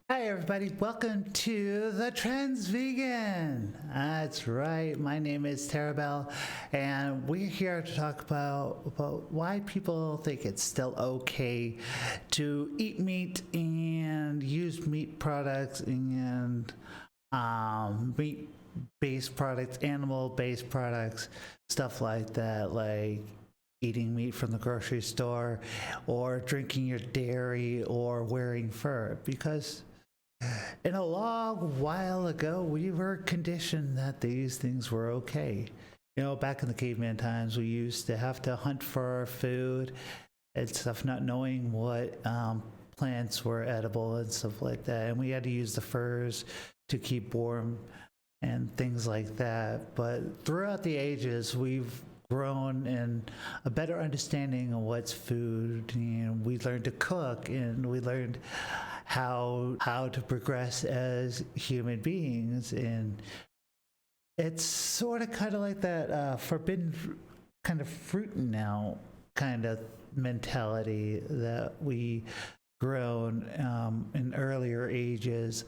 Hi, everybody. Welcome to the Trans Vegan. That's right. My name is Tarabell, and we're here to talk about why people think it's still okay to eat meat and use meat products and meat based products, animal based products, stuff like that, like eating meat from the grocery store or drinking your dairy or wearing fur because in a long while ago, we were conditioned that these things were okay. Back in the caveman times, we used to have to hunt for our food and stuff, not knowing what plants were edible and stuff like that. And we had to use the furs to keep warm and things like that. But throughout the ages, we've grown in a better understanding of what's food. We learned to cook, and we learned how to progress as human beings. And it's sort of kind of like that forbidden kind of fruit now kind of mentality that we grown in earlier ages,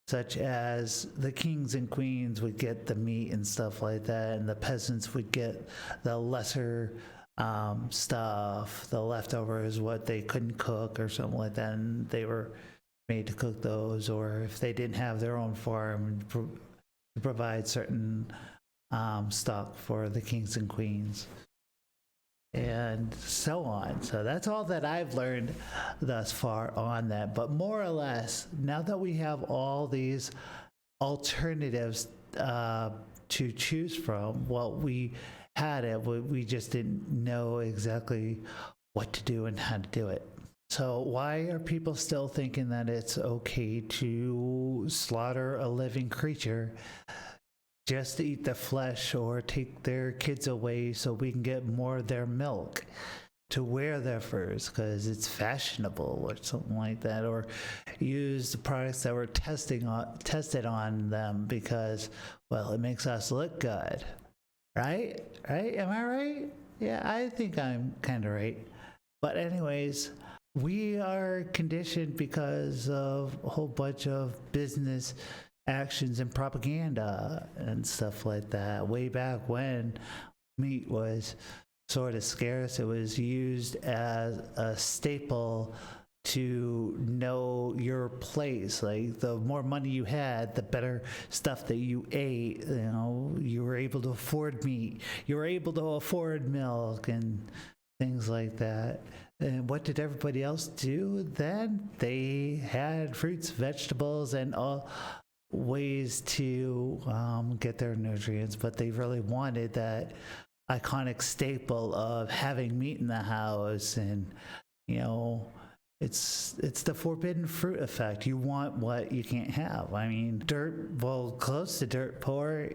such as the kings and queens would get the meat and stuff like that, and the peasants would get the lesser stuff, the leftovers, what they couldn't cook or something like that, and they were made to cook those, or if they didn't have their own farm, to provide certain stock for the kings and queens and so on. So that's all that I've learned thus far on that. But more or less, now that we have all these alternatives to choose from, well, we had it, we just didn't know exactly what to do and how to do it. So why are people still thinking that it's okay to slaughter a living creature just to eat the flesh or take their kids away so we can get more of their milk to wear their furs because it's fashionable or something like that, or use the products that were tested on them because, well, it makes us look good, right? Am I right? Yeah, I think I'm kind of right. But anyways, we are conditioned because of a whole bunch of business actions and propaganda and stuff like that. Way back when meat was sort of scarce, it was used as a staple to know your place. Like the more money you had, the better stuff that you ate. You were able to afford meat, you were able to afford milk and things like that. And what did everybody else do then? They had fruits, vegetables, and all ways to get their nutrients, but they really wanted that iconic staple of having meat in the house. And you know it's the forbidden fruit effect. You want what you can't have. I mean, dirt, well, close to dirt poor,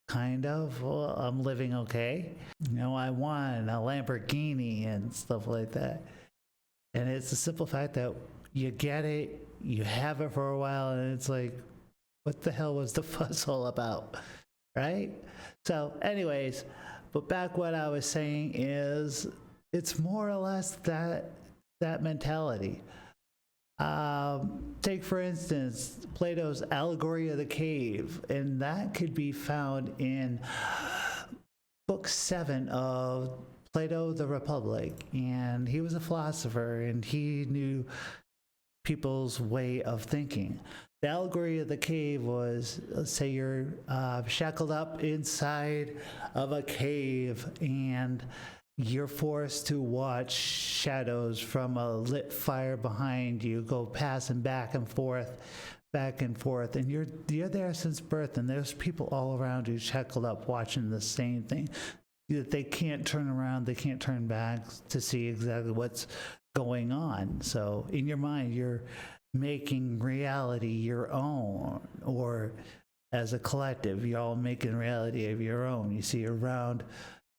kind of. Well, I'm living okay. I want a Lamborghini and stuff like that. And it's the simple fact that you get it, you have it for a while, and it's like, what the hell was the fuss all about? Right? So, anyways, but back what I was saying is it's more or less that mentality. Take, for instance, Plato's Allegory of the Cave, and that could be found in book 7 of Plato the Republic. And he was a philosopher, and he knew people's way of thinking. The allegory of the cave was, let's say you're shackled up inside of a cave and you're forced to watch shadows from a lit fire behind you go passing back and forth, and you're there since birth, and there's people all around you shackled up watching the same thing. They can't turn around, they can't turn back to see exactly what's going on. So in your mind, you're making reality your own, or as a collective, you're all making reality of your own. You see a round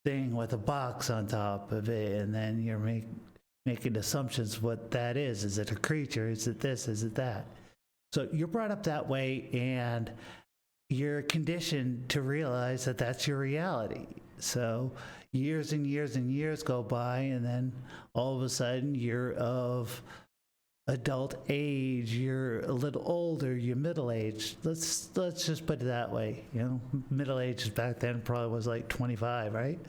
thing with a box on top of it, and then you're making assumptions what that is. Is it a creature? Is it this? Is it that? So you're brought up that way, and you're conditioned to realize that that's your reality. So years and years and years go by, and then all of a sudden you're of adult age, you're a little older, you're middle-aged. Let's just put it that way. You know, middle-aged back then probably was like 25, right?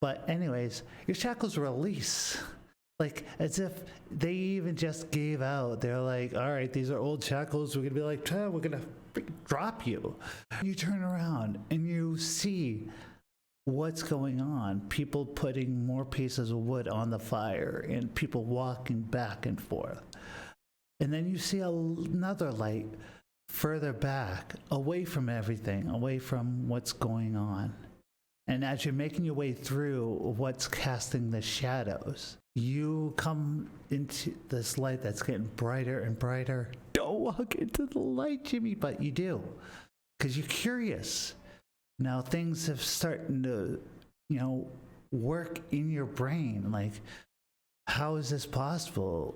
But anyways, your shackles release. Like as if they even just gave out. They're like, all right, these are old shackles. We're gonna be like, we're gonna drop you. You turn around and you see what's going on. People putting more pieces of wood on the fire and people walking back and forth. And then you see another light further back, away from everything, away from what's going on. And as you're making your way through what's casting the shadows, you come into this light that's getting brighter and brighter. Don't walk into the light, Jimmy, but you do, because you're curious. Now things have starting to, work in your brain. Like, how is this possible?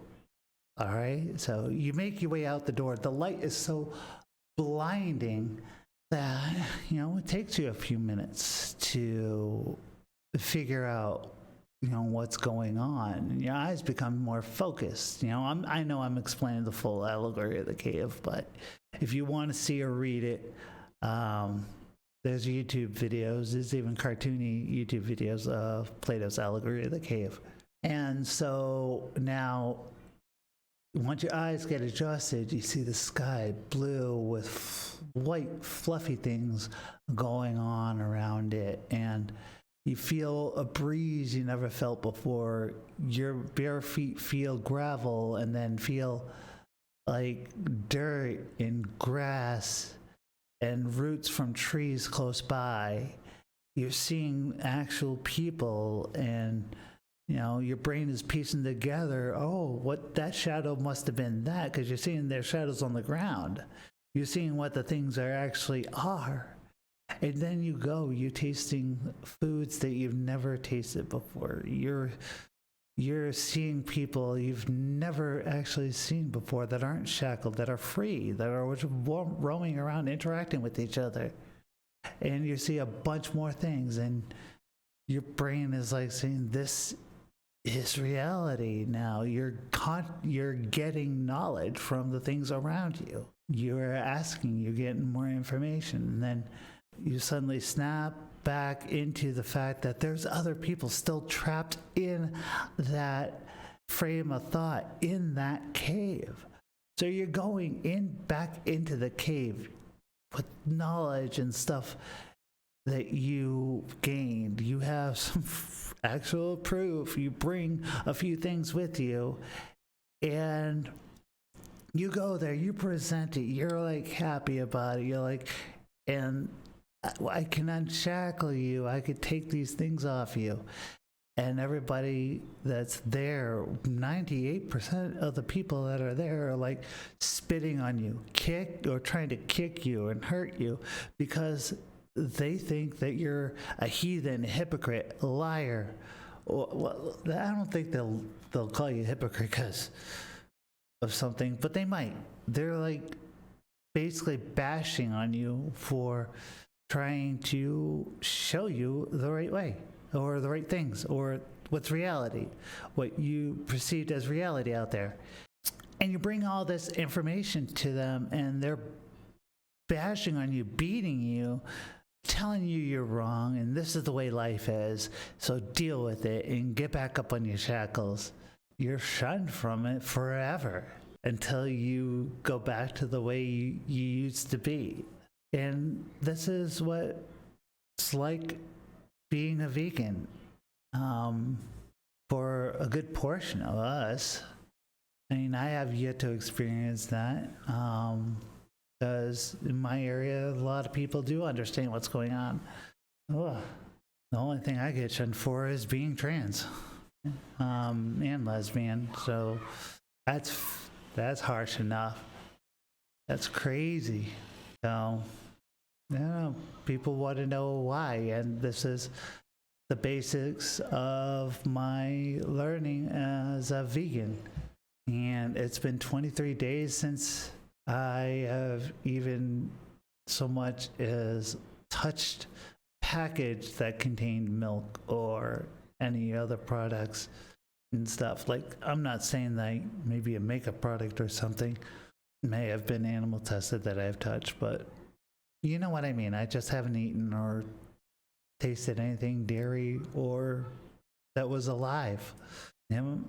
All right, so you make your way out the door. The light is so blinding that, it takes you a few minutes to figure out, what's going on. And your eyes become more focused. I know I'm explaining the full allegory of the cave, but if you want to see or read it, there's YouTube videos. There's even cartoony YouTube videos of Plato's Allegory of the Cave. And so now, once your eyes get adjusted, you see the sky blue with white, fluffy things going on around it. And you feel a breeze you never felt before. Your bare feet feel gravel and then feel like dirt and grass and roots from trees close by. You're seeing actual people and your brain is piecing together, what that shadow must have been that, because you're seeing their shadows on the ground. You're seeing what the things actually are. And then you're tasting foods that you've never tasted before. You're seeing people you've never actually seen before that aren't shackled, that are free, that are roaming around, interacting with each other. And you see a bunch more things, and your brain is like saying, this is reality now. You're getting knowledge from the things around you. You're asking, you're getting more information, and then you suddenly snap back into the fact that there's other people still trapped in that frame of thought, in that cave. So you're going back into the cave with knowledge and stuff that you gained. You have some actual proof. You bring a few things with you, and you go there, you present it, you're like happy about it. You're like, and I can unshackle you. I could take these things off you. And everybody that's there, 98% of the people that are there are like spitting on you, trying to kick you and hurt you because they think that you're a heathen, a hypocrite, a liar. Well, I don't think they'll call you a hypocrite because of something, but they might. They're like basically bashing on you for trying to show you the right way or the right things or what's reality, what you perceived as reality out there. And you bring all this information to them and they're bashing on you, beating you, telling you you're wrong and this is the way life is, so deal with it and get back up on your shackles. You're shunned from it forever until you go back to the way you used to be. And this is what it's like being a vegan for a good portion of us. I mean, I have yet to experience that because in my area, a lot of people do understand what's going on. Oh, the only thing I get shunned for is being trans and lesbian. So that's harsh enough. That's crazy. So, people want to know why, and this is the basics of my learning as a vegan. And it's been 23 days since I have even so much as touched package that contained milk or any other products and stuff. Like, I'm not saying that maybe a makeup product or something, may have been animal tested that I've touched, but you know what I mean. I just haven't eaten or tasted anything dairy or that was alive. Am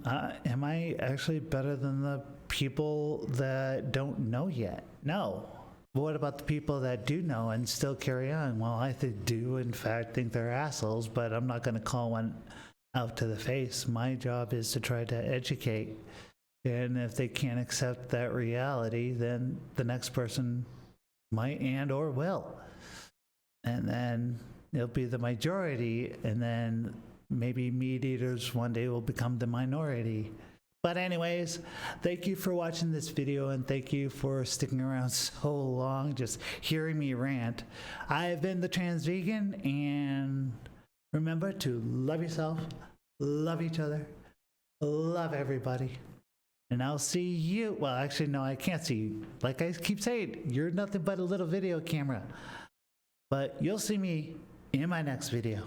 I actually better than the people that don't know yet? No. But what about the people that do know and still carry on? Well, do in fact think they're assholes, but I'm not going to call one out to the face. My job is to try to educate. And if they can't accept that reality, then the next person might and or will. And then it'll be the majority, and then maybe meat eaters one day will become the minority. But anyways, thank you for watching this video, and thank you for sticking around so long, just hearing me rant. I have been the Trans Vegan, and remember to love yourself, love each other, love everybody. And I'll see you. Well, actually, no, I can't see you. Like I keep saying, you're nothing but a little video camera. But you'll see me in my next video.